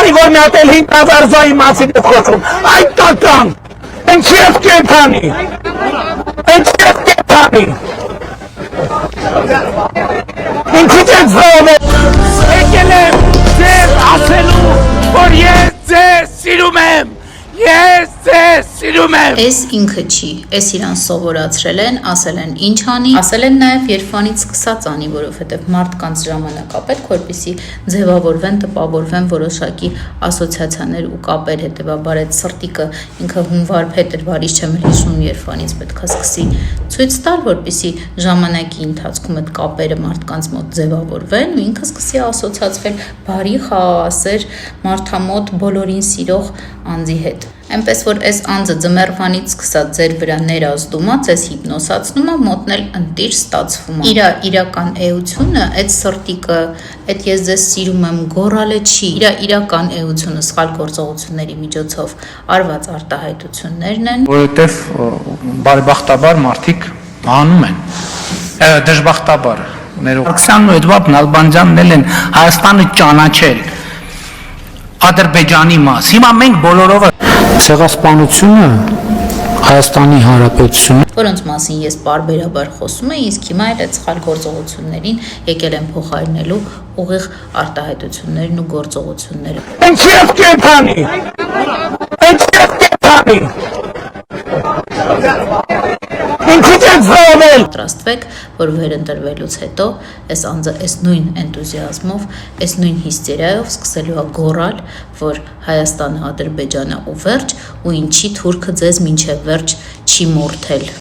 Քանի որ մի հատ էլ 5000 զոյի մասին է խոսում, այդ տական, ինչի ես կենդանի, ինչի ես զոհվել, եկել եմ ձեզ ասելու, որ ես ձեզ սիրում եմ, Էս ինքը չի, էս իրան սովորացրել են, ասել են ինչ անի, ասել են նաև երբանից սկսած անի, որովհետև մարդկանց ժամանակ պետք որպեսզի ձևավորվեն, տպավորվեն որոշակի ասոցիացիաներ ու կապեր, հետևաբար այդ սրտիկը ինքը հունվար փետրվարից չեմ հիշում երբանից պետքա սկսի ցույց տալ, որպեսզի ժամանակի ընթացքում այդ կապերը մարդկանց մոտ ձևավորվեն ու ինքը սկսի ասոցիացվել բարի, խաղաղասեր, մարդամոտ, բոլորին սիրող անձի հետ։ Այնպես որ այս անձը ձմեռվանից սկսած ձեր վրա ներազդում է, ձեզ հիպնոսացնում է, մոտնել ընտիր ստացվում է։ Իր իրական էությունը, այդ սրտիկը, այդ ես ձեզ սիրում եմ գոռալը չի, իր իրական էությունը սխալ գործողությունների միջոցով արված արտահայտություններն են, որովհետև բարեբախտաբար մարդիկ անում են, դժբախտաբար Ալեքսանդրն ու Էդվարդ Նալբանդյանն էլ են Հայաստանը ճանաչել Ադրբեջանի մաս։ Հիմա մենք բոլորովը ցեղասպանությունը Հայաստանի Հանրապետությունը, որոնց մասին ես պարբերաբար խոսում եմ, իսկ հիմա այդ սխալ գործողություններին եկել են փոխարինելու ուղիղ արտահայտություններն ու գործողությունները։ ինչի ես կենդանի, Պատրաստվեք, որ վերընտրվելուց հետո այս անձը այս նույն էնտուզիազմով, այս նույն հիստերիայով սկսելու է գոռալ, որ Հայաստանը, Ադրբեջանը ու վերջ, ու ինչի թուրքը ձեզ մինչև վերջ չի մորթել։